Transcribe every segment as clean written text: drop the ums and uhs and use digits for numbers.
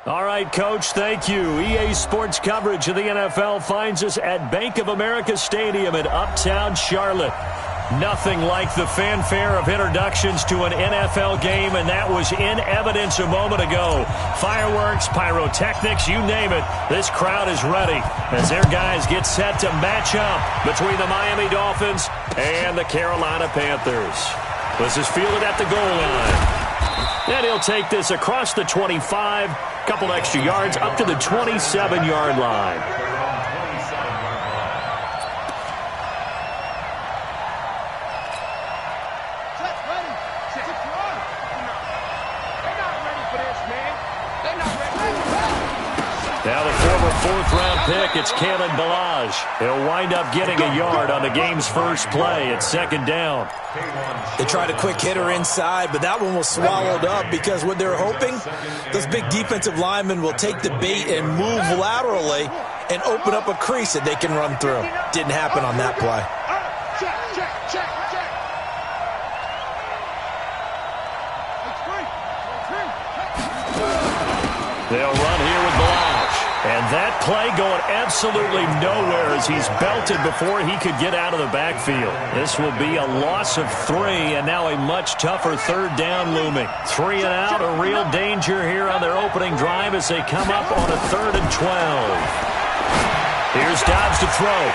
All right, Coach, thank you. EA Sports coverage of the NFL finds us at Bank of America Stadium in Uptown Charlotte. Nothing like the fanfare of introductions to an NFL game, and that was in evidence a moment ago. Fireworks, pyrotechnics, you name it. This crowd is ready as their guys get set to match up between the Miami Dolphins and the Carolina Panthers. This is fielded at the goal line. And he'll take this across the 25, couple extra yards up to the 27-yard line. Now the former fourth-round pick, it's Kalen Ballage. He'll wind up getting a yard on the game's first play. It's second down. They tried a quick hitter inside, but that one was swallowed up because what they're hoping, those big defensive linemen will take the bait and move laterally and open up a crease that they can run through. Didn't happen on that play. They'll run here with Ballage. And that play going absolutely nowhere as he's belted before he could get out of the backfield. This will be a loss of 3, and now a much tougher third down looming. 3 and out, a real danger here on their opening drive as they come up on a 3rd and 12. Here's Dobbs to throw.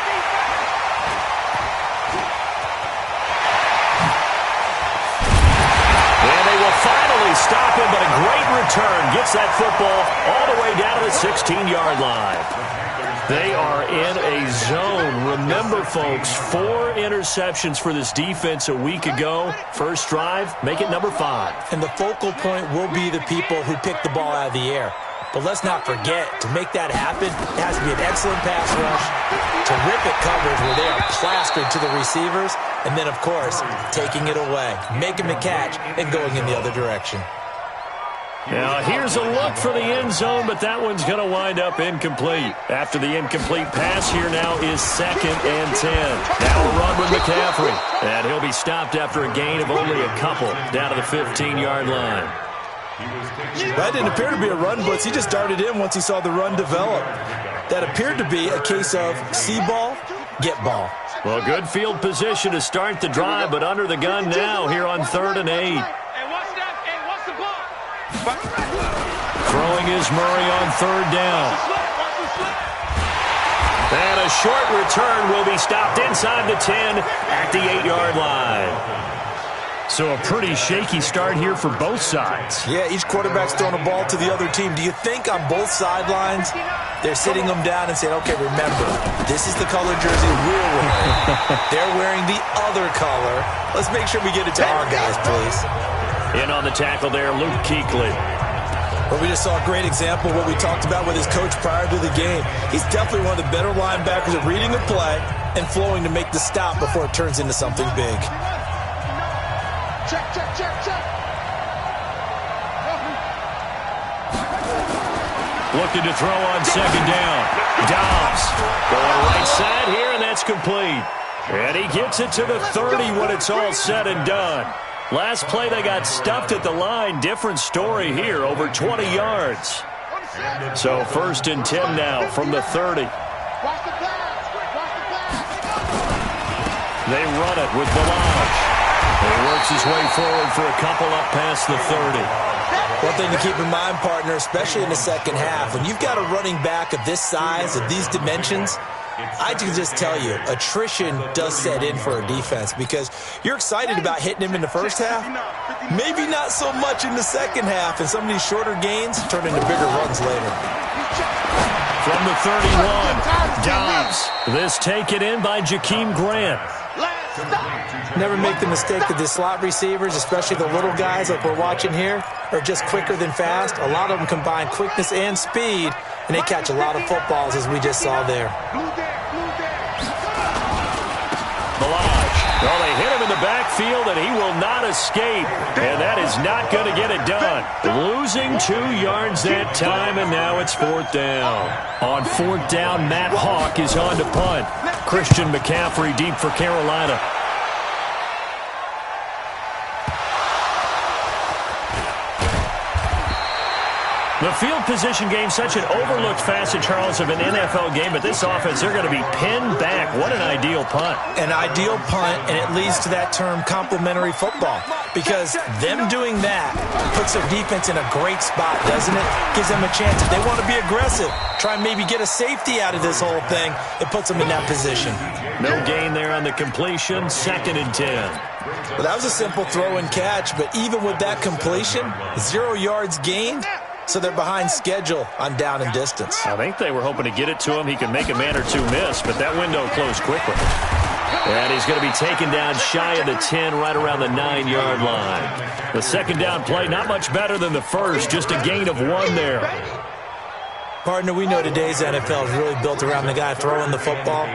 Finally stop him, but a great return. Gets that football all the way down to the 16-yard line. They are in a zone. Remember, folks, 4 interceptions for this defense a week ago. First drive, make it number 5. And the focal point will be the people who pick the ball out of the air. But let's not forget, to make that happen, it has to be an excellent pass rush, terrific coverage where they are plastered to the receivers, and then, of course, taking it away, making the catch, and going in the other direction. Now, here's a look for the end zone, but that one's going to wind up incomplete. After the incomplete pass, here now is 2nd and 10. Now a run with McCaffrey, and he'll be stopped after a gain of only a couple down to the 15-yard line. That didn't appear to be a run blitz. He just darted in once he saw the run develop. That appeared to be a case of see ball, get ball. Well, good field position to start the drive, but under the gun now here on 3rd and 8. Throwing is Murray on 3rd down. And a short return will be stopped inside the 10 at the 8-yard line. So a pretty shaky start here for both sides. Yeah, each quarterback's throwing a ball to the other team. Do you think on both sidelines they're sitting them down and saying, okay, remember, this is the color jersey we're wearing. They're wearing the other color. Let's make sure we get it to our guys, please. In on the tackle there, Luke Kuechly. Well, we just saw a great example of what we talked about with his coach prior to the game. He's definitely one of the better linebackers at reading the play and flowing to make the stop before it turns into something big. Check. Looking to throw on 2nd down. Dobbs going right side here, and that's complete. And he gets it to the 30 when it's all said and done. Last play, they got stuffed at the line. Different story here, over 20 yards. So 1st and 10 now from the 30. They run it with Ballage. He works his way forward for a couple up past the 30. One thing to keep in mind, partner, especially in the second half, when you've got a running back of this size, of these dimensions, I can just tell you, attrition does set in for a defense because you're excited about hitting him in the first half, maybe not so much in the second half, and some of these shorter gains turn into bigger runs later. From the 31, Dobbs. This taken in by Jakeem Grant. Never make the mistake that the slot receivers, especially the little guys like we're watching here, are just quicker than fast. A lot of them combine quickness and speed, and they catch a lot of footballs, as we just saw there. Ballage. Well, they hit him in the backfield, and he will not escape. And that is not going to get it done. Losing 2 yards that time, and now it's 4th down. On 4th down, Matt Hawk is on to punt. Christian McCaffrey deep for Carolina. The field position game, such an overlooked facet, Charles, of an NFL game, but this offense, they're going to be pinned back. What an ideal punt. An ideal punt, and it leads to that term complementary football, because them doing that puts their defense in a great spot, doesn't it? Gives them a chance. If they want to be aggressive, try and maybe get a safety out of this whole thing, it puts them in that position. No gain there on the completion, 2nd and 10. Well, that was a simple throw and catch, but even with that completion, 0 yards gained, so they're behind schedule on down and distance. I think they were hoping to get it to him. He could make a man or two miss, but that window closed quickly. And he's going to be taken down shy of the 10, right around the 9-yard line. The second down play, not much better than the first, just a gain of 1 there. Partner, we know today's NFL is really built around the guy throwing the football.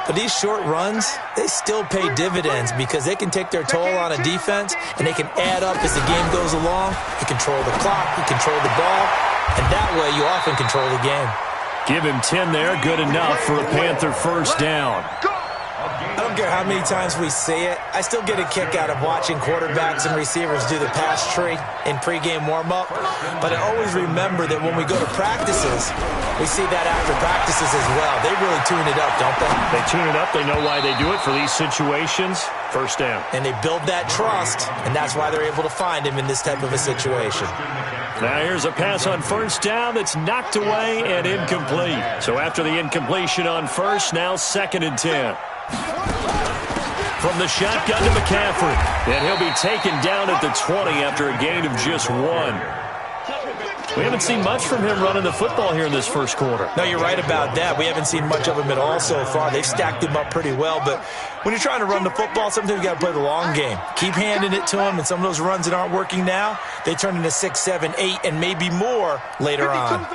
But these short runs, they still pay dividends because they can take their toll on a defense and they can add up as the game goes along. You control the clock, you control the ball, and that way you often control the game. Give him 10 there, good enough for a Panther first down. I don't care how many times we say it, I still get a kick out of watching quarterbacks and receivers do the pass tree in pregame warm-up. But I always remember that when we go to practices, we see that after practices as well. They really tune it up, don't they? They tune it up. They know why they do it for these situations. First down. And they build that trust, and that's why they're able to find him in this type of a situation. Now here's a pass on first down that's knocked away and incomplete. So after the incompletion on first, now 2nd and 10. From the shotgun to McCaffrey. And he'll be taken down at the 20 after a gain of just 1. We haven't seen much from him running the football here in this first quarter. No, you're right about that. We haven't seen much of him at all so far. They've stacked him up pretty well. But when you're trying to run the football, sometimes you got to play the long game. Keep handing it to him, and some of those runs that aren't working now, they turn into 6, 7, 8, and maybe more later on.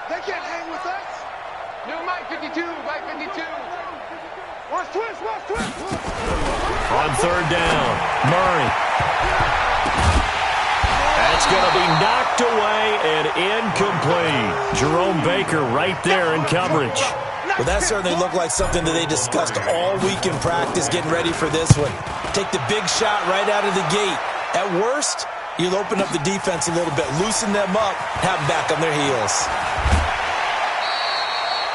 They can't hang with us. New Mike 52, Mike 52. Watch twist, watch twist. On third down, Murray. That's going to be knocked away and incomplete. Jerome Baker right there in coverage. Well, that certainly looked like something that they discussed all week in practice getting ready for this one. Take the big shot right out of the gate. At worst, you'll open up the defense a little bit, loosen them up, have them back on their heels.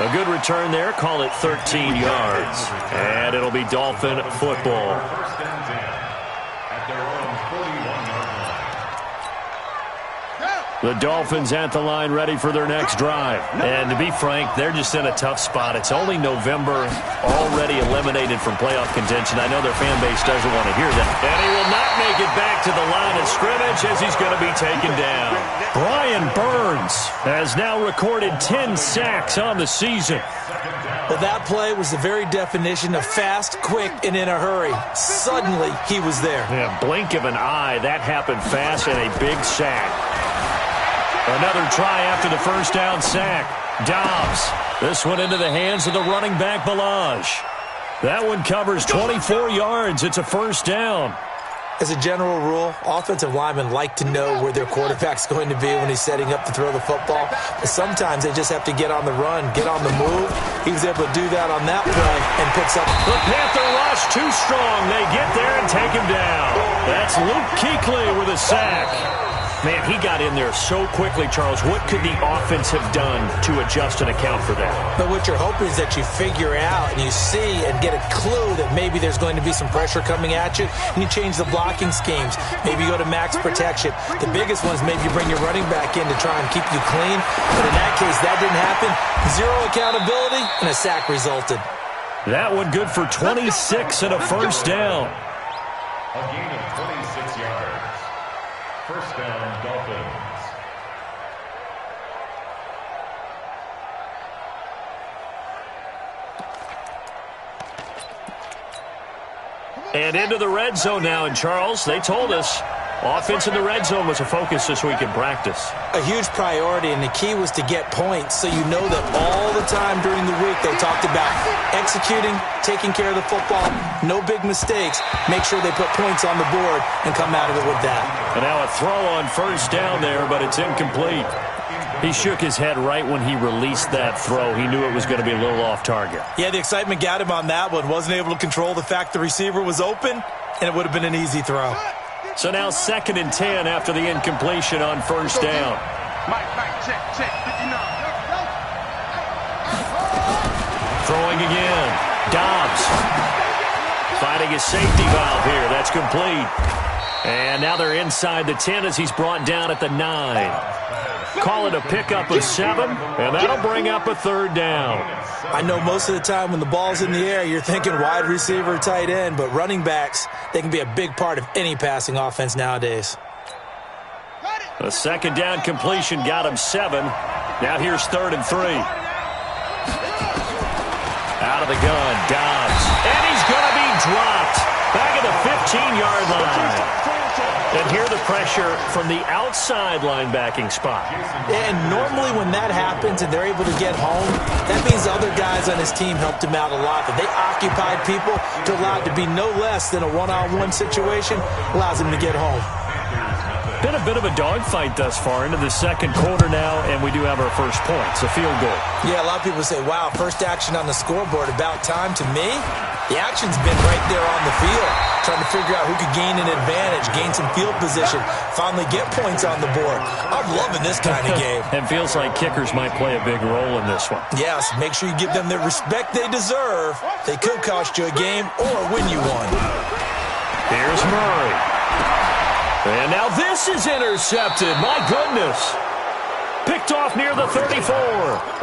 A good return there. Call it 13 yards. And it'll be Dolphin football. The Dolphins at the line ready for their next drive. And to be frank, they're just in a tough spot. It's only November, already eliminated from playoff contention. I know their fan base doesn't want to hear that. And he will not make it back to the line of scrimmage as he's going to be taken down. Brian Burns has now recorded 10 sacks on the season. Well, that play was the very definition of fast, quick, and in a hurry. Suddenly, he was there. Yeah, blink of an eye, that happened fast, and a big sack. Another try after the first down sack. Dobbs. This one into the hands of the running back, Balaj. That one covers 24 yards. It's a first down. As a general rule, offensive linemen like to know where their quarterback's going to be when he's setting up to throw the football. But sometimes they just have to get on the run, get on the move. He was able to do that on that play and picks up. The Panther rush too strong. They get there and take him down. That's Luke Kuechly with a sack. Man, he got in there so quickly, Charles. What could the offense have done to adjust and account for that? But what you're hoping is that you figure out and you see and get a clue that maybe there's going to be some pressure coming at you, and you change the blocking schemes. Maybe you go to max protection. The biggest one is maybe you bring your running back in to try and keep you clean. But in that case, that didn't happen. Zero accountability, and a sack resulted. That one good for 26 and a first down. A gain of 26 yards. First down, Dolphins. And into the red zone now. And, Charles, they told us offense in the red zone was a focus this week in practice. A huge priority, and the key was to get points. So you know that all the time during the week they talked about executing, taking care of the football, no big mistakes. Make sure they put points on the board and come out of it with that. And now a throw on first down there, but it's incomplete. He shook his head right when he released that throw. He knew it was going to be a little off target. Yeah, the excitement got him on that one. Wasn't able to control the fact the receiver was open, and it would have been an easy throw. So now 2nd and 10 after the incompletion on first down. Mike, check. 59. Throwing again. Dobbs. Finding a safety valve here. That's complete. And now they're inside the 10 as he's brought down at the 9. Call it a pickup of 7, and that'll bring up a 3rd down. I know most of the time when the ball's in the air, you're thinking wide receiver, tight end, but running backs, they can be a big part of any passing offense nowadays. A 2nd down completion got him 7. Now here's 3rd and 3. Out of the gun, Dobbs. And he's going to be dropped. Back at the 15-yard line. And here the pressure from the outside linebacking spot. And normally when that happens and they're able to get home, that means other guys on his team helped him out a lot. But they occupied people to allow it to be no less than a one-on-one situation, allows him to get home. Been a bit of a dogfight thus far into the 2nd quarter now, and we do have our first points, a field goal. Yeah, a lot of people say, wow, first action on the scoreboard, about time. To me, the action's been right there on the field, trying to figure out who could gain an advantage, gain some field position, finally get points on the board. I'm loving this kind of game. And feels like kickers might play a big role in this one. Yes, make sure you give them the respect they deserve. They could cost you a game or win you one. Here's Murray. And now this is intercepted. My goodness. Picked off near the 34.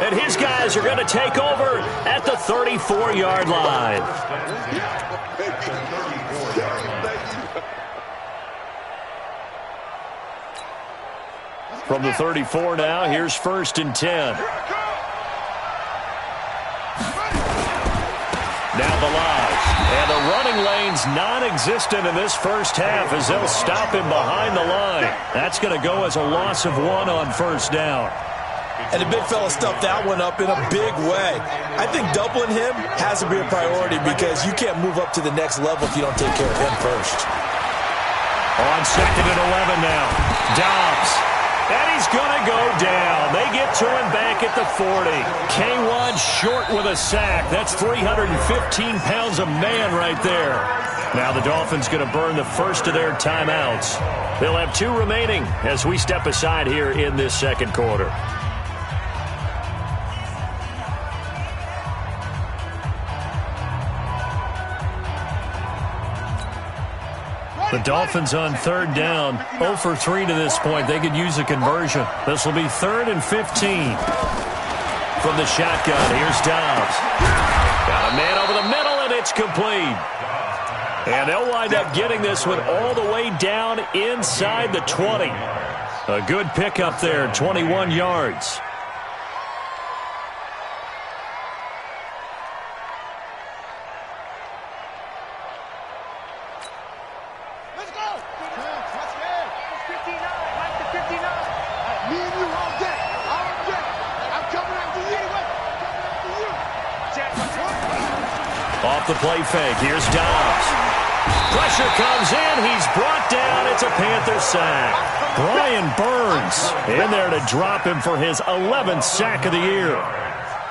And his guys are going to take over at the 34-yard line. From the 34 now, here's 1st and 10. Now the live. And the running lane's non-existent in this first half as they'll stop him behind the line. That's going to go as a loss of 1 on 1st down. And the big fella stuffed that one up in a big way. I think doubling him has to be a priority because you can't move up to the next level if you don't take care of him first. On 2nd and 11 now. Dobbs. And he's going to go down. They get to him back at the 40. K1 short with a sack. That's 315 pounds a man right there. Now the Dolphins going to burn the first of their timeouts. They'll have 2 remaining as we step aside here in this 2nd quarter. The Dolphins on 3rd down, 0 for 3 to this point. They could use a conversion. This will be 3rd and 15. From the shotgun, here's Dobbs. Got a man over the middle, and it's complete. And they'll wind up getting this one all the way down inside the 20. A good pickup there, 21 yards. Off the play fake, here's Dobbs. Pressure comes in, he's brought down, it's a Panther sack. Brian Burns in there to drop him for his 11th sack of the year.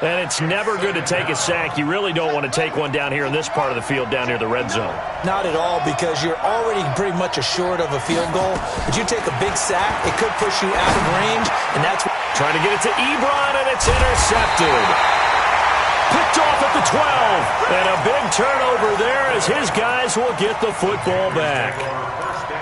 And it's never good to take a sack. You really don't want to take one down here in this part of the field, down near the red zone. Not at all, because you're already pretty much assured of a field goal. But you take a big sack, it could push you out of range, and that's what... Trying to get it to Ebron, and it's intercepted. Picked off at the 12. And a big turnover there as his guys will get the football back.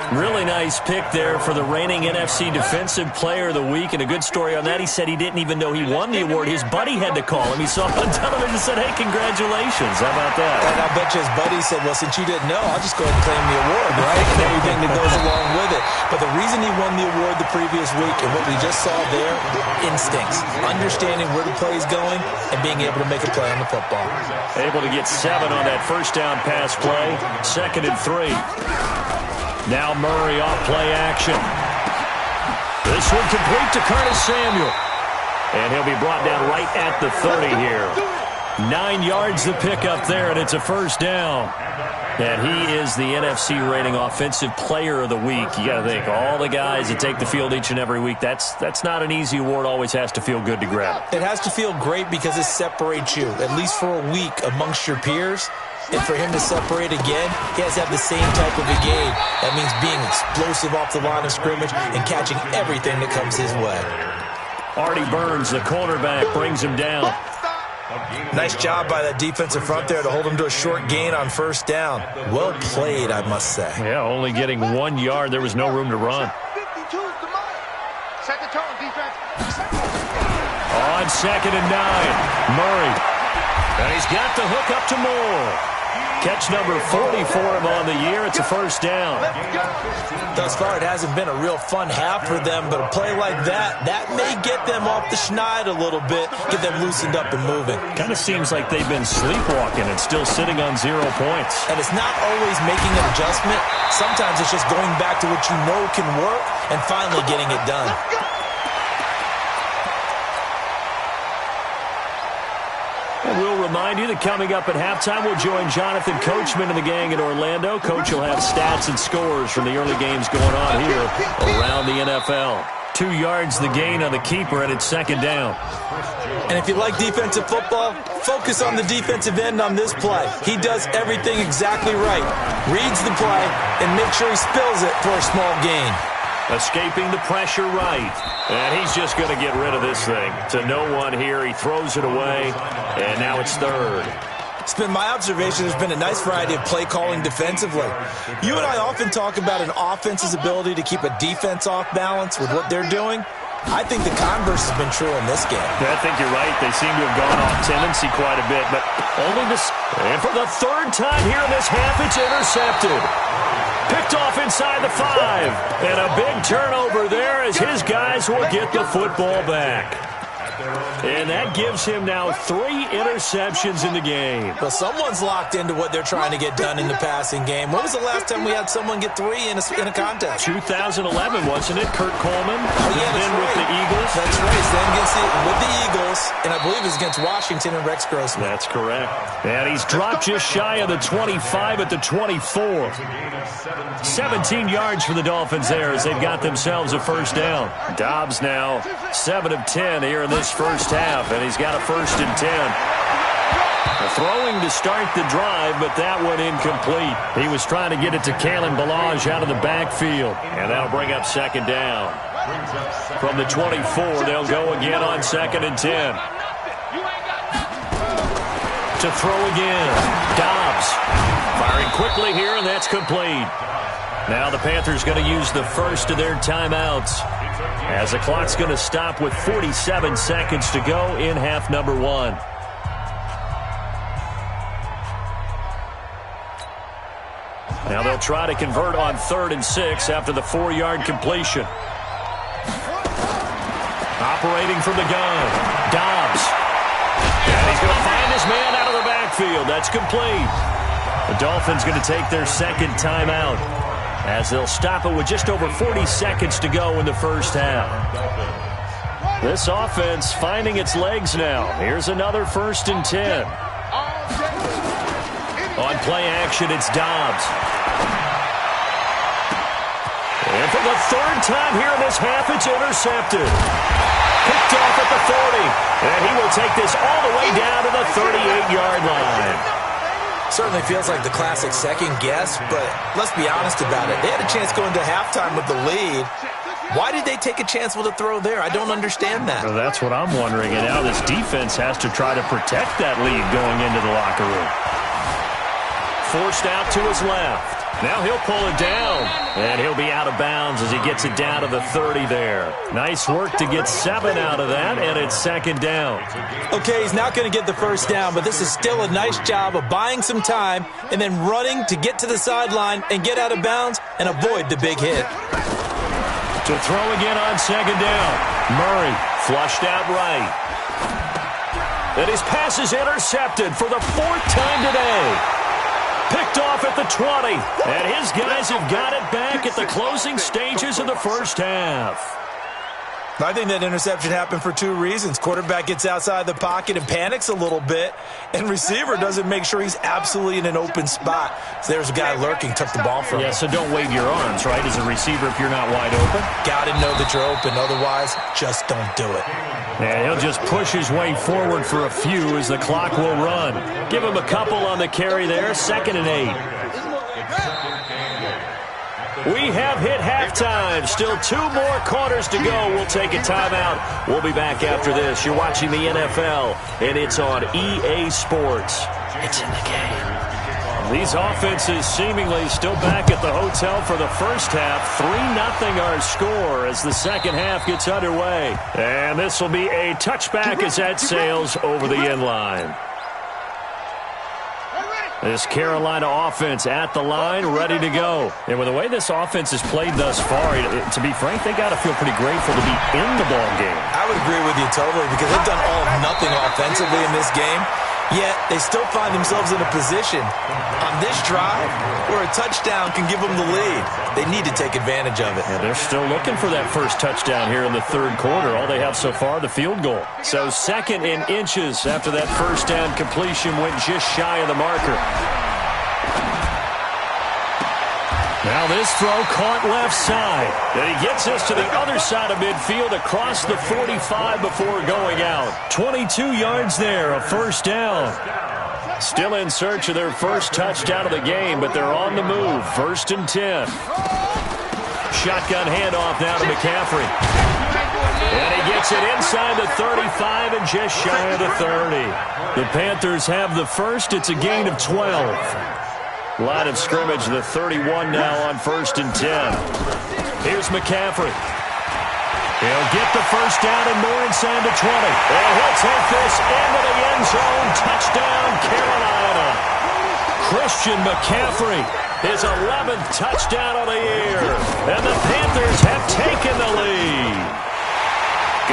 Really nice pick there for the reigning NFC Defensive Player of the Week. And a good story on that. He said he didn't even know he won the award. His buddy had to call him. He saw him on television and said, hey, congratulations. How about that? And I bet you his buddy said, well, since you didn't know, I'll just go ahead and claim the award, right? And everything that goes along with it. But the reason he won the award the previous week and what we just saw there, instincts. Understanding where the play is going and being able to make a play on the football. Able to get 7 on that first down pass play. 2nd and 3. Now Murray off play action. This one complete to Curtis Samuel. And he'll be brought down right at the 30 here. 9 yards to pick up there, and it's a first down. And he is the NFC rating Offensive Player of the Week. You got to think, all the guys that take the field each and every week, that's not an easy award. Always has to feel good to grab. It has to feel great because it separates you, at least for a week, amongst your peers. And for him to separate again, he has to have the same type of a game. That means being explosive off the line of scrimmage and catching everything that comes his way. Artie Burns, the cornerback, brings him down. Nice job by that defensive front there to hold him to a short gain on first down. Well played, I must say. Yeah, only getting 1 yard. There was no room to run. Set the tone, defense. On 2nd and 9, Murray. And he's got the hook up to Moore. Catch number 40 for him on the year. It's a first down. Thus far, it hasn't been a real fun half for them, but a play like that may get them off the schneid a little bit, get them loosened up and moving. Kind of seems like they've been sleepwalking and still sitting on 0 points. And it's not always making an adjustment. Sometimes it's just going back to what you know can work and finally getting it done. And we'll remind you that coming up at halftime, we'll join Jonathan Coachman and the gang in Orlando. Coach will have stats and scores from the early games going on here around the NFL. 2 yards the gain on the keeper, and it's 2nd down. And if you like defensive football, focus on the defensive end on this play. He does everything exactly right. Reads the play and makes sure he spills it for a small gain. Escaping the pressure right. And he's just going to get rid of this thing. To no one here. He throws it away. And now it's 3rd. It's been my observation there's been a nice variety of play calling defensively. You and I often talk about an offense's ability to keep a defense off balance with what they're doing. I think the converse has been true in this game. Yeah, I think you're right. They seem to have gone off tendency quite a bit. But only this. And for the 3rd time here in this half, it's intercepted. Picked off inside the 5. And a big turnover there as his guys will get the football back. And that gives him now 3 interceptions in the game. Well, someone's locked into what they're trying to get done in the passing game. When was the last time we had someone get 3 in a contest? 2011, wasn't it? Kurt Coleman. Oh, yeah, then right. with the Eagles. That's right. Then with the Eagles, and I believe it was against Washington and Rex Grossman. That's correct. And he's dropped just shy of the 25 at the 24. 17 yards for the Dolphins there as they've got themselves a first down. Dobbs now 7 of 10 here in this first half, and he's got a 1st and 10. Throwing to start the drive, but that one incomplete. He was trying to get it to Kalen Ballage out of the backfield, and that'll bring up 2nd down. From the 24, they'll go again on 2nd and 10. To throw again, Dobbs. Firing quickly here, and that's complete. Now the Panthers going to use the first of their timeouts as the clock's going to stop with 47 seconds to go in half number 1. Now they'll try to convert on 3rd and 6 after the 4-yard completion. Operating from the gun, Dobbs. And he's going to find his man out of the backfield. That's complete. The Dolphins going to take their 2nd timeout as they'll stop it with just over 40 seconds to go in the first half. This offense finding its legs now. Here's another 1st and 10. On play action, it's Dobbs. And for the 3rd time here in this half, it's intercepted. Picked off at the 40. And he will take this all the way down to the 38-yard line. Certainly feels like the classic second guess, but let's be honest about it. They had a chance going to halftime with the lead. Why did they take a chance with a throw there? I don't understand that. Well, that's what I'm wondering. And now this defense has to try to protect that lead going into the locker room. Forced out to his left. Now he'll pull it down, and he'll be out of bounds as he gets it down to the 30 there. Nice work to get 7 out of that, and it's 2nd down. Okay, he's not going to get the first down, but this is still a nice job of buying some time and then running to get to the sideline and get out of bounds and avoid the big hit. To throw again on 2nd down. Murray flushed out right. And his pass is intercepted for the 4th time today. Picked off at the 20, and his guys have got it back at the closing stages of the first half. I think that interception happened for two reasons. Quarterback gets outside the pocket and panics a little bit, and receiver doesn't make sure he's absolutely in an open spot. So there's a guy lurking, took the ball from him. Yeah, so don't wave your arms, right, as a receiver if you're not wide open. Got to know that you're open. Otherwise, just don't do it. And he'll just push his way forward for a few as the clock will run. Give him a couple on the carry there, 2nd and 8. We have hit halftime. Still 2 more quarters to go. We'll take a timeout. We'll be back after this. You're watching the NFL, and it's on EA Sports. It's in the game. These offenses seemingly still back at the hotel for the first half. 3-0 our score as the second half gets underway. And this will be a touchback as that sails over the end line. This Carolina offense at the line, ready to go. And with the way this offense has played thus far, to be frank, they got to feel pretty grateful to be in the ball game. I would agree with you totally because they've done all of nothing offensively in this game, yet they still find themselves in a position on this drive where a touchdown can give them the lead. They need to take advantage of it. Yeah, they're still looking for that first touchdown here in the third quarter. All they have so far, the field goal. So 2nd and inches after that first down completion went just shy of the marker. Now this throw caught left side. And he gets us to the other side of midfield across the 45 before going out. 22 yards there, a first down. Still in search of their first touchdown of the game, but they're on the move. 1st and 10. Shotgun handoff now to McCaffrey. And he gets it inside the 35 and just shy of the 30. The Panthers have the first. It's a gain of 12. Line of scrimmage, the 31 now on 1st and 10. Here's McCaffrey. He'll get the first down and more inside the 20. And he'll take this into the end zone. Touchdown, Carolina. Christian McCaffrey, his 11th touchdown of the year. And the Panthers have taken the lead.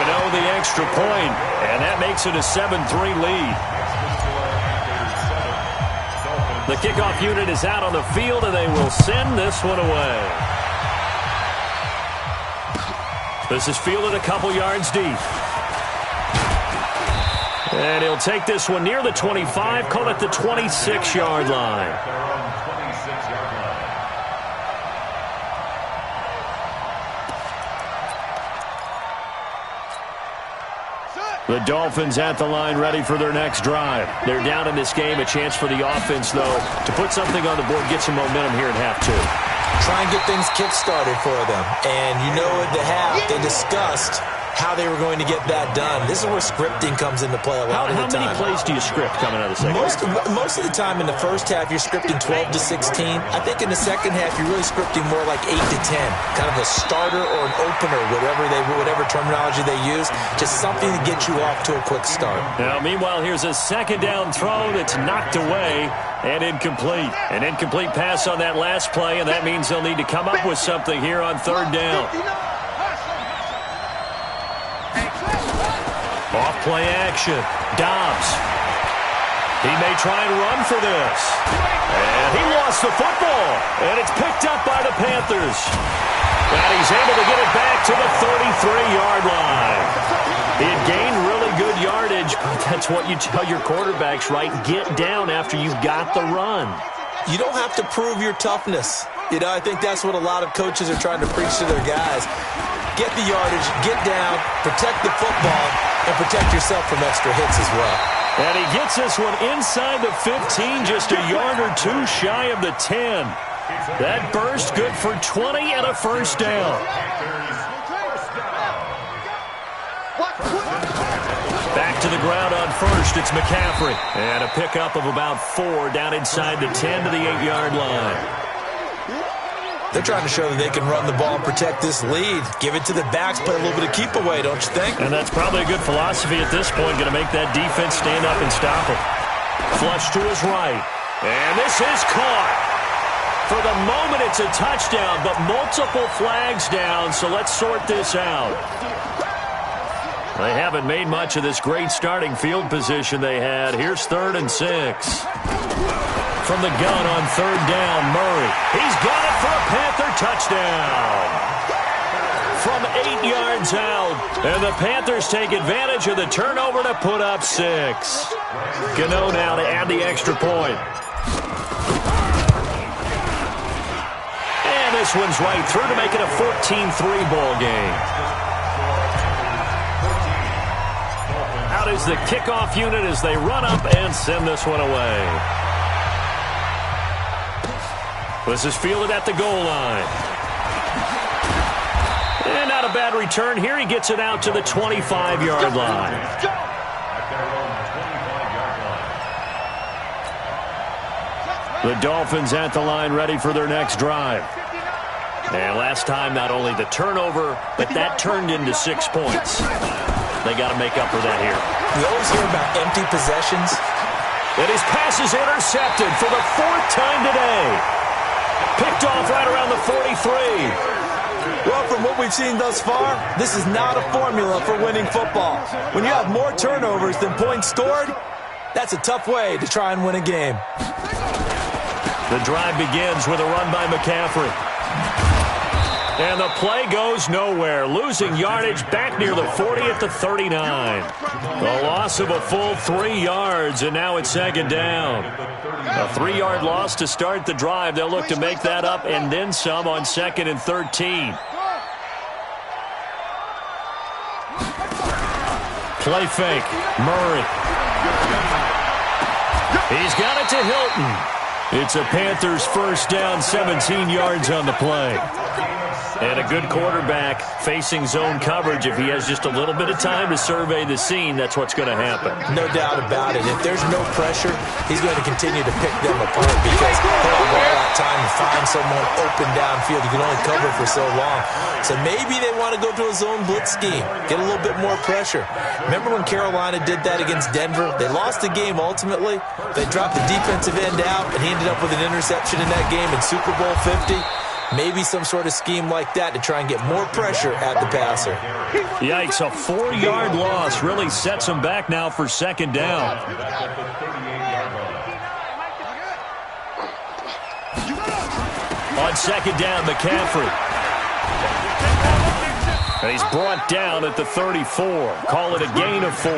Gano the extra point, and that makes it a 7-3 lead. The kickoff unit is out on the field, and they will send this one away. This is fielded a couple yards deep. And he'll take this one near the 25, call it the 26-yard line. The Dolphins at the line ready for their next drive. They're down in this game. A chance for the offense, though, to put something on the board, get some momentum here at half 2. Try and get things kick-started for them. And you know at the half, they discussed how they were going to get that done. This is where scripting comes into play a lot of the time. How many plays do you script coming out of the second half? Most of the time in the first half, you're scripting 12 to 16. I think in the second half, you're really scripting more like 8 to 10. Kind of a starter or an opener, whatever terminology they use. Just something to get you off to a quick start. Now, meanwhile, here's a second down throw that's knocked away and incomplete. An incomplete pass on that last play, and that means they'll need to come up with something here on 3rd down. Off-play action. Dobbs. He may try and run for this. And he lost the football. And it's picked up by the Panthers. And he's able to get it back to the 33-yard line. He had gained really good yardage, but that's what you tell your quarterbacks, right? Get down after you've got the run. You don't have to prove your toughness. You know, I think that's what a lot of coaches are trying to preach to their guys. Get the yardage, get down, protect the football, and protect yourself from extra hits as well. And he gets this one inside the 15, just a yard or two shy of the 10. That burst good for 20 and a first down. Back to the ground on first, it's McCaffrey. And a pickup of about 4 down inside the 10 to the 8-yard line. They're trying to show that they can run the ball and protect this lead. Give it to the backs, play a little bit of keep away, don't you think? And that's probably a good philosophy at this point, going to make that defense stand up and stop it. Flush to his right. And this is caught. For the moment, it's a touchdown, but multiple flags down, so let's sort this out. They haven't made much of this great starting field position they had. Here's 3rd and 6. From the gun on 3rd down, Murray. He's got it for a Panther touchdown. from 8 yards out. And the Panthers take advantage of the turnover to put up 6. Gano now to add the extra point. And this one's right through to make it a 14-3 ball game. Out is the kickoff unit as they run up and send this one away. This is fielded at the goal line. And not a bad return here. He gets it out to the 25-yard line. The Dolphins at the line ready for their next drive. And last time, not only the turnover, but that turned into 6 points. They got to make up for that here. We always hear about empty possessions. And his pass is intercepted for the 4th time today. Picked off right around the 43. Well, from what we've seen thus far, this is not a formula for winning football. When you have more turnovers than points scored, that's a tough way to try and win a game. The drive begins with a run by McCaffrey. And the play goes nowhere, losing yardage back near the 40 at the 39. A loss of a full 3 yards, and now it's second down. A 3-yard loss to start the drive. They'll look to make that up and then some on 2nd and 13. Play fake. Murray. He's got it to Hilton. It's a Panthers first down, 17 yards on the play. And a good quarterback facing zone coverage. If he has just a little bit of time to survey the scene, that's what's going to happen. No doubt about it. If there's no pressure, he's going to continue to pick them apart because he'll have all that time to find someone open downfield. You can only cover for so long. So maybe they want to go to a zone blitz scheme, get a little bit more pressure. Remember when Carolina did that against Denver? They lost the game ultimately. They dropped the defensive end out, and he ended up with an interception in that game in Super Bowl 50. Maybe some sort of scheme like that to try and get more pressure at the passer. Yikes, a 4-yard loss really sets him back now for second down. On second down, McCaffrey. And he's brought down at the 34. Call it a gain of 4.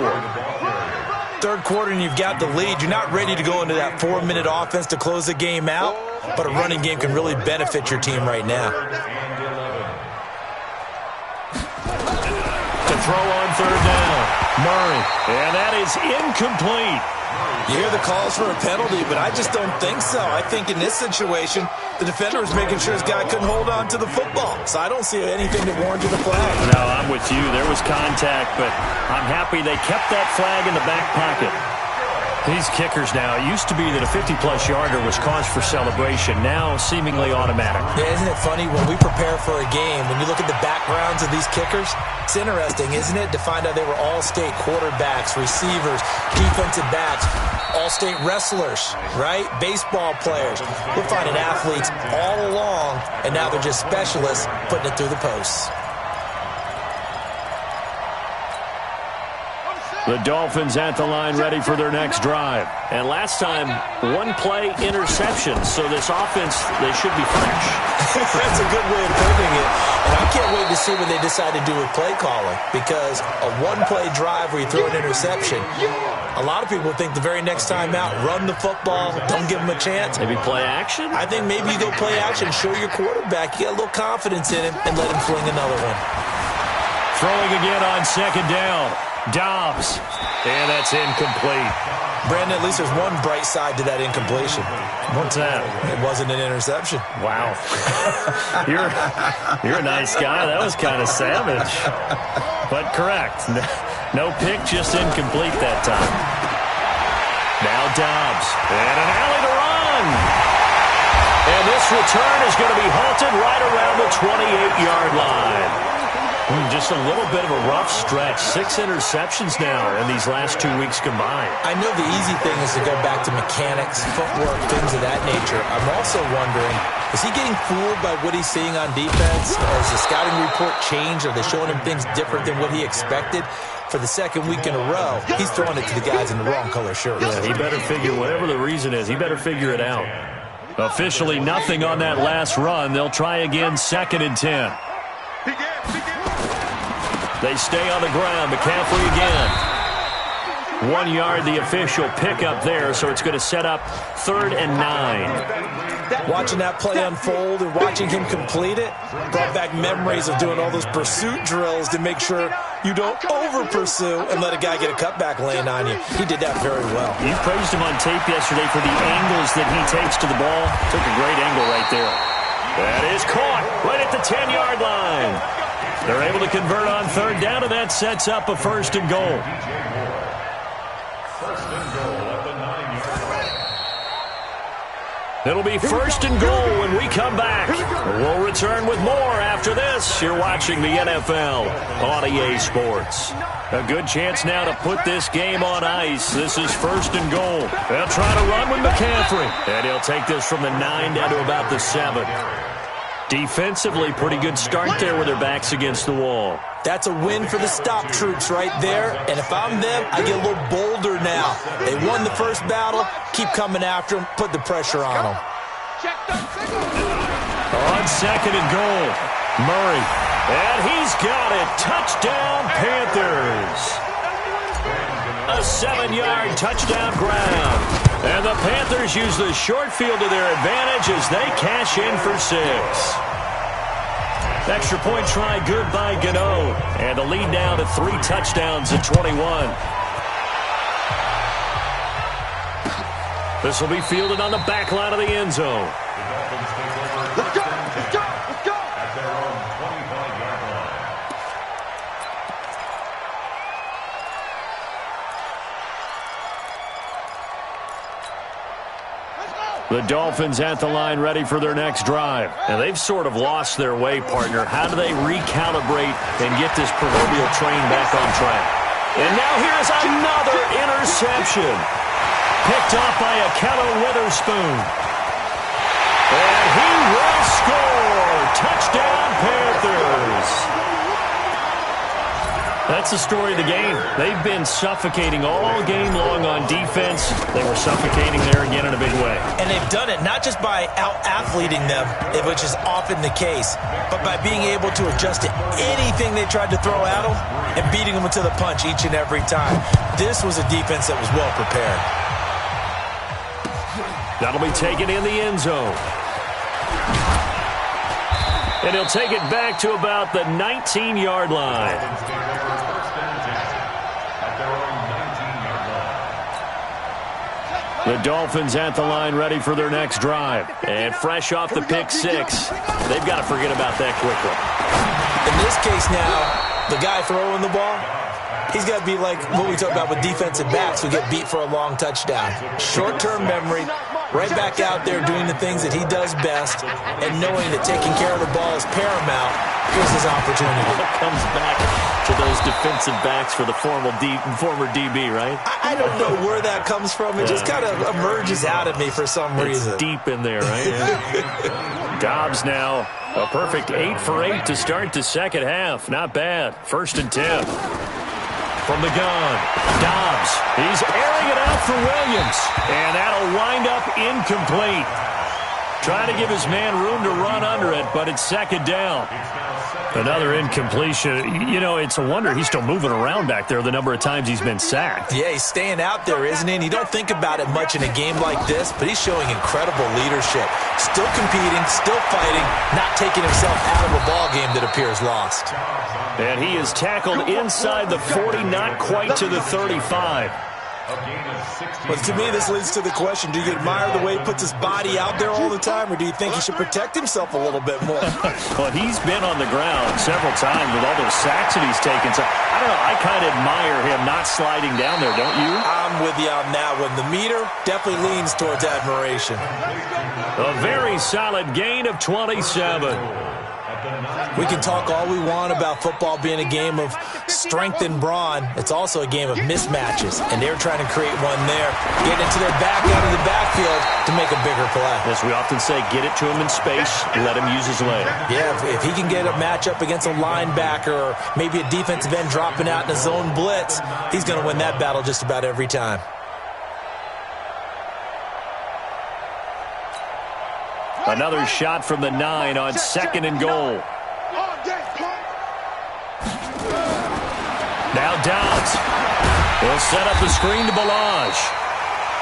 Third quarter and you've got the lead. You're not ready to go into that 4-minute offense to close the game out, but a running game can really benefit your team right now. To throw on third down, Murray. And that is incomplete. You hear the calls for a penalty, but I just don't think so. I think in this situation, the defender was making sure his guy couldn't hold on to the football. So I don't see anything that warranted the flag. No, I'm with you. There was contact, but I'm happy they kept that flag in the back pocket. These kickers now, it used to be that a 50-plus yarder was cause for celebration. Now, seemingly automatic. Yeah, isn't it funny? When we prepare for a game, when you look at the backgrounds of these kickers, it's interesting, isn't it, to find out they were all-state quarterbacks, receivers, defensive backs, all-state wrestlers, right? Baseball players. We're finding athletes all along, and now they're just specialists putting it through the posts. The Dolphins at the line ready for their next drive. And last time, 1-play interception. So this offense, they should be fresh. That's a good way of putting it. And I can't wait to see what they decide to do with play calling. Because a 1-play drive where you throw an interception, a lot of people think the very next time out, run the football, don't give them a chance. Maybe play action? I think maybe you go play action, show your quarterback, you got a little confidence in him, and let him fling another one. Throwing again on second down. Dobbs. And that's incomplete. Brandon, at least there's one bright side to that incompletion. What's that? It wasn't an interception. Wow. You're a nice guy. That was kind of savage. But correct. No pick, just incomplete that time. Now Dobbs. And an alley to run. And this return is going to be halted right around the 28-yard line. Just a little bit of a rough stretch. 6 interceptions now in these last 2 weeks combined. I know the easy thing is to go back to mechanics, footwork, things of that nature. I'm also wondering, is he getting fooled by what he's seeing on defense? Has the scouting report changed? Are they showing him things different than what he expected? For the second week in a row, he's throwing it to the guys in the wrong color shirts. Yeah, he better figure, whatever the reason is, he better figure it out. Officially nothing on that last run. They'll try again, 2nd and 10. They stay on the ground. McCaffrey again. 1 yard, the official pickup there, so it's going to set up 3rd and 9. Watching that play unfold and watching him complete it brought back memories of doing all those pursuit drills to make sure you don't over-pursue and let a guy get a cutback lane on you. He did that very well. You praised him on tape yesterday for the angles that he takes to the ball. Took a great angle right there. That is caught right at the 10-yard line. They're able to convert on 3rd down, and that sets up a 1st and goal. It'll be 1st and goal when we come back. We'll return with more after this. You're watching the NFL on EA Sports. A good chance now to put this game on ice. This is 1st and goal. They'll try to run with McCaffrey. And he'll take this from the 9 down to about the 7. Defensively, pretty good start there with their backs against the wall. That's a win for the stop troops right there. And if I'm them, I get a little bolder now. They won the first battle. Keep coming after them. Put the pressure on them. On 2nd and goal, Murray. And he's got it. Touchdown, Panthers. A 7-yard touchdown ground. And the Panthers use the short field to their advantage as they cash in for 6. Extra point try good by Gano. And the lead now to 3 touchdowns at 21. This will be fielded on the back line of the end zone. Let's go! Let's go! Let's go! At their own 25-yard line. The Dolphins at the line ready for their next drive. And they've sort of lost their way, partner. How do they recalibrate and get this proverbial train back on track? And now here's another interception. Picked off by Akello Witherspoon. And he will score. Touchdown, Panthers. That's the story of the game. They've been suffocating all game long on defense. They were suffocating there again in a big way. And they've done it not just by out-athleting them, which is often the case, but by being able to adjust to anything they tried to throw at them and beating them to the punch each and every time. This was a defense that was well prepared. That'll be taken in the end zone. And he'll take it back to about the 19-yard line. The Dolphins at the line ready for their next drive. And fresh off the pick 6, they've got to forget about that quickly. In this case now, the guy throwing the ball, he's got to be like what we talk about with defensive backs who get beat for a long touchdown. Short-term memory, right back out there doing the things that he does best, and knowing that taking care of the ball is paramount. Here's his opportunity. It comes back to those defensive backs for the former DB, right? I don't know where that comes from. It just kind of emerges out of me for some reason. It's deep in there, right? Dobbs now a perfect 8 for 8 to start the second half. Not bad. 1st and 10. From the gun, Dobbs. He's airing it out for Williams. And that'll wind up incomplete. Trying to give his man room to run under it, but it's 2nd down. Another incompletion. You know, it's a wonder he's still moving around back there the number of times he's been sacked. Yeah, he's staying out there, isn't he? And you don't think about it much in a game like this, but he's showing incredible leadership. Still competing, still fighting, not taking himself out of a ball game that appears lost. And he is tackled inside the 40, not quite to the 35. But to me, this leads to the question, do you admire the way he puts his body out there all the time, or do you think he should protect himself a little bit more? Well, he's been on the ground several times with all those sacks that he's taken. So, I don't know, I kind of admire him not sliding down there, don't you? I'm with you on that one. The meter definitely leans towards admiration. A very solid gain of 27. We can talk all we want about football being a game of strength and brawn. It's also a game of mismatches, and they're trying to create one there. Get into their back out of the backfield to make a bigger play. As we often say, get it to him in space, let him use his leg. Yeah, if he can get a matchup against a linebacker or maybe a defensive end dropping out in a zone blitz, he's going to win that battle just about every time. Another shot from the 9 on 2nd and goal. Now Downs. He'll set up the screen to Balazs.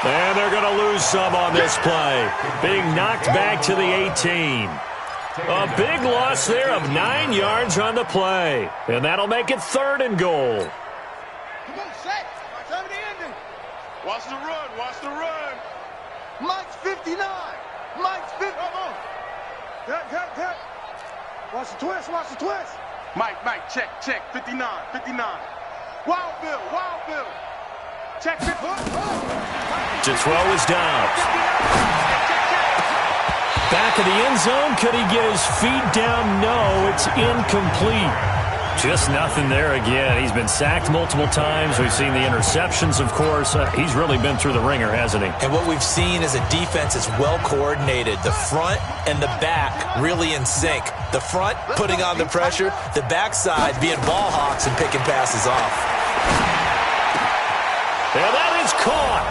And they're going to lose some on this play. Being knocked back to the 18. A big loss there of 9 yards on the play. And that'll make it 3rd and goal. Come on, set. Time to end it. Watch the run. Watch the run. Mike's 59. Mike's 50. Come on. Cut. Watch the twist. Watch the twist. Mike, check. 59. Wild Bill. Check. To throw is Dobbs. Back of the end zone. Could he get his feet down? No, it's incomplete. Just nothing there again. He's been sacked multiple times. We've seen the interceptions, of course. He's really been through the ringer, hasn't he? And what we've seen is a defense that's well coordinated. The front and the back really in sync. The front putting on the pressure. The backside being ball hawks and picking passes off. And that is caught.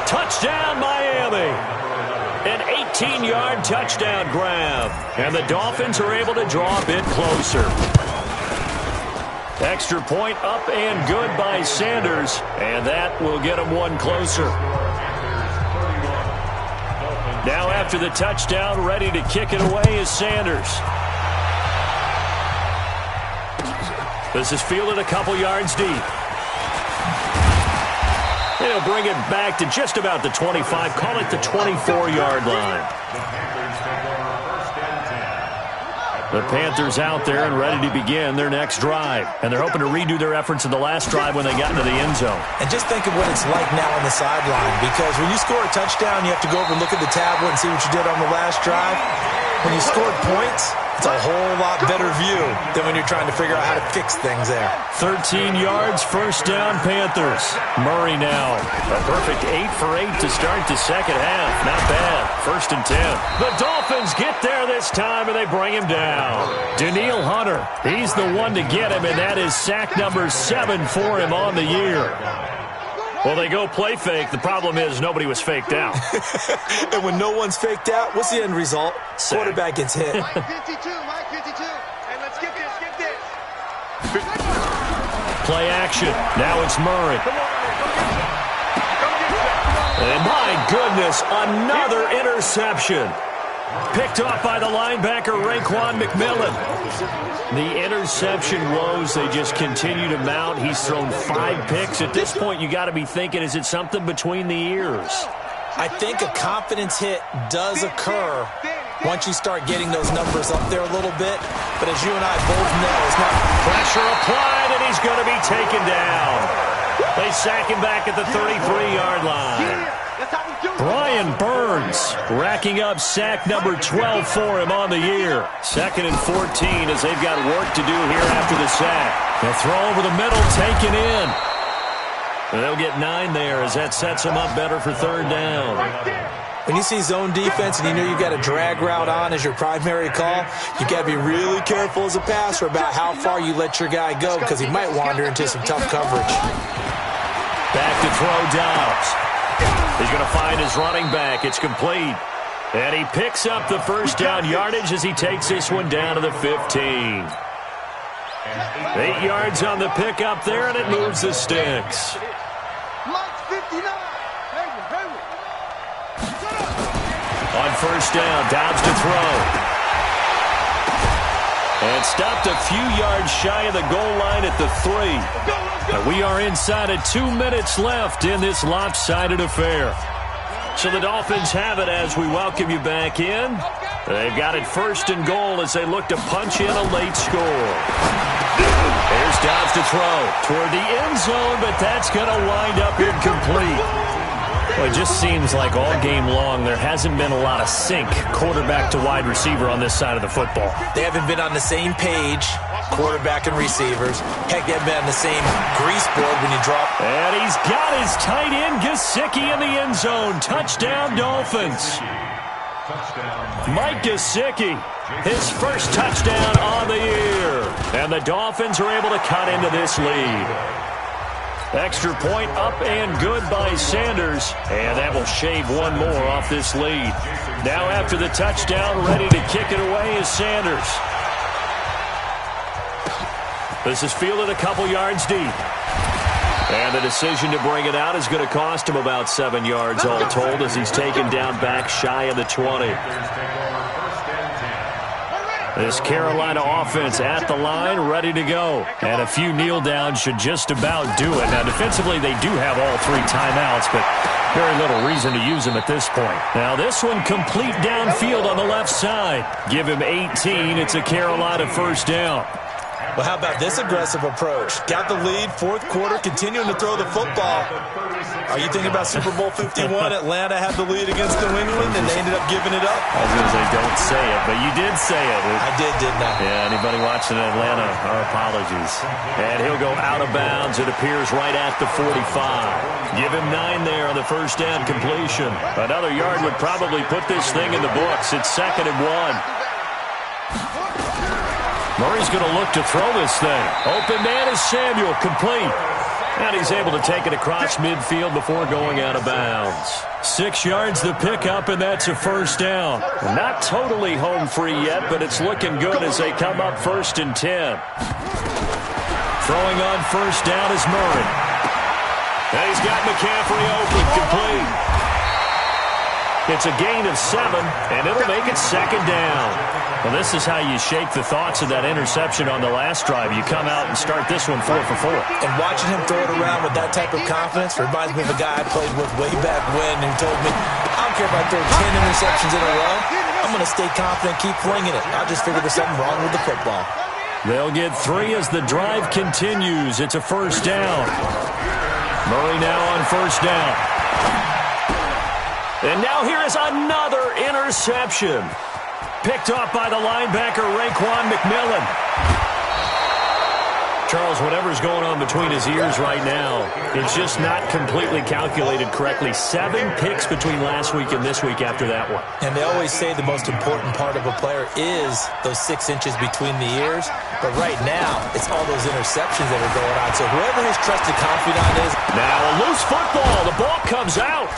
Touchdown, Miami. An 18-yard touchdown grab. And the Dolphins are able to draw a bit closer. Extra point up and good by Sanders. And that will get them one closer. Now after the touchdown, ready to kick it away is Sanders. This is fielded a couple yards deep. They'll bring it back to just about the 25. Call it the 24-yard line. The Panthers out there and ready to begin their next drive. And they're hoping to redo their efforts in the last drive when they got into the end zone. And just think of what it's like now on the sideline. Because when you score a touchdown, you have to go over and look at the tablet and see what you did on the last drive. When you scored points, it's a whole lot better view than when you're trying to figure out how to fix things there. 13 yards, first down, Panthers. Murray now. A perfect 8 for 8 to start the second half. Not bad. 1st and 10. The Dolphins get there this time, and they bring him down. Danielle Hunter, he's the one to get him, and that is sack number 7 for him on the year. Well, they go play fake. The problem is nobody was faked out. And when no one's faked out, what's the end result? Sack. Quarterback gets hit. Mike 52. Hey, let's get this. Play action. Now it's Murray. And my goodness, another interception. Picked off by the linebacker, Raekwon McMillan. The interception woes, they just continue to mount. He's thrown 5 picks. At this point, you got to be thinking, is it something between the ears? I think a confidence hit does occur once you start getting those numbers up there a little bit. But as you and I both know, it's not. Pressure applied, and he's going to be taken down. They sack him back at the 33-yard line. Brian Burns racking up sack number 12 for him on the year. 2nd and 14 as they've got work to do here after the sack. They'll throw over the middle, taken in. And they'll get 9 there as that sets them up better for 3rd down. When you see zone defense and you know you've got a drag route on as your primary call, you got to be really careful as a passer about how far you let your guy go because he might wander into some tough coverage. Back to throw Dobbs. He's going to find his running back. It's complete. And he picks up the first down yardage as he takes this one down to the 15. 8 yards on the pickup there, and it moves the sticks. Mike's 59. On first down, Dobbs to throw. And stopped a few yards shy of the goal line at the 3. And we are inside of 2 minutes left in this lopsided affair. So the Dolphins have it as we welcome you back in. They've got it 1st and goal as they look to punch in a late score. There's Dobbs to throw toward the end zone, but that's going to wind up incomplete. Well, it just seems like all game long there hasn't been a lot of sync quarterback to wide receiver on this side of the football. They haven't been on the same page, quarterback and receivers. Heck, they haven't been on the same grease board when you drop. And he's got his tight end, Gesicki, in the end zone. Touchdown, Dolphins. Mike Gesicki, his first touchdown on the year. And the Dolphins are able to cut into this lead. Extra point up and good by Sanders. And that will shave one more off this lead. Now after the touchdown, ready to kick it away is Sanders. This is fielded a couple yards deep. And the decision to bring it out is going to cost him about 7 yards all told as he's taken down back shy of the 20. This Carolina offense at the line, ready to go. And a few kneel downs should just about do it. Now, defensively, they do have all 3 timeouts, but very little reason to use them at this point. Now, this one complete downfield on the left side. Give him 18. It's a Carolina first down. Well, how about this aggressive approach? Got the lead, fourth quarter, continuing to throw the football. Are you thinking about Super Bowl 51? Atlanta had the lead against New England, and they ended up giving it up? I was going to say, don't say it, but you did say it. I did, didn't I? Yeah, anybody watching Atlanta, our apologies. And he'll go out of bounds. It appears right at the 45. Give him 9 there on the first down completion. Another yard would probably put this thing in the books. It's 2nd and 1. Murray's going to look to throw this thing. Open man is Samuel, complete. And he's able to take it across midfield before going out of bounds. 6 yards the pickup, and that's a first down. Not totally home free yet, but it's looking good as they come up 1st and 10. Throwing on first down is Murray. And he's got McCaffrey open, complete. It's a gain of 7, and it'll make it 2nd down. Well, this is how you shake the thoughts of that interception on the last drive. You come out and start this one 4 for 4. And watching him throw it around with that type of confidence reminds me of a guy I played with way back when who told me, I don't care if I throw 10 interceptions in a row. I'm going to stay confident, keep flinging it. I just figured there's something wrong with the football. They'll get 3 as the drive continues. It's a first down. Murray now on first down. And now here is another interception. Picked off by the linebacker, Raekwon McMillan. Charles, whatever's going on between his ears right now, it's just not completely calculated correctly. 7 picks between last week and this week after that one. And they always say the most important part of a player is those 6 inches between the ears. But right now, it's all those interceptions that are going on. So whoever his trusted confidant is. Now a loose football. The ball comes out.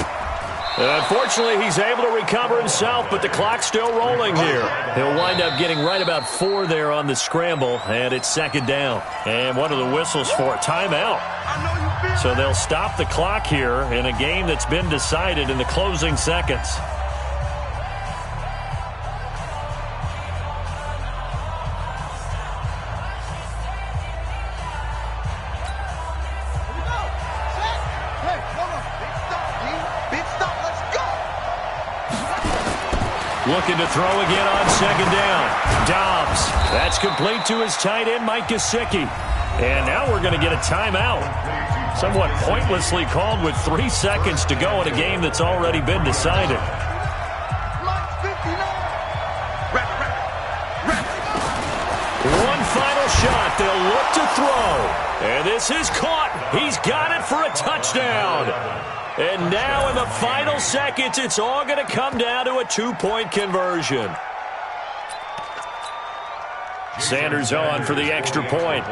Unfortunately, he's able to recover himself, but the clock's still rolling here. He'll wind up getting right about 4 there on the scramble, and it's 2nd down. And what are the whistles for? Timeout. So they'll stop the clock here in a game that's been decided in the closing seconds. Looking to throw again on 2nd down. Dobbs. That's complete to his tight end, Mike Gesicki. And now we're going to get a timeout. Somewhat pointlessly called with 3 seconds to go in a game that's already been decided. One final shot. They'll look to throw. And this is caught. He's got it for a touchdown. And now in the final seconds, it's all going to come down to a 2-point conversion. Sanders on for the extra point.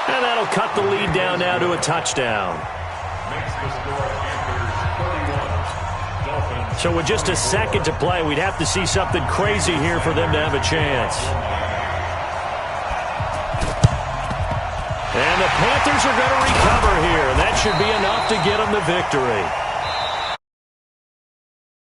And that'll cut the lead down now to a touchdown. So with just a second to play, we'd have to see something crazy here for them to have a chance. And the Panthers are going to recover here. That should be enough to get them the victory.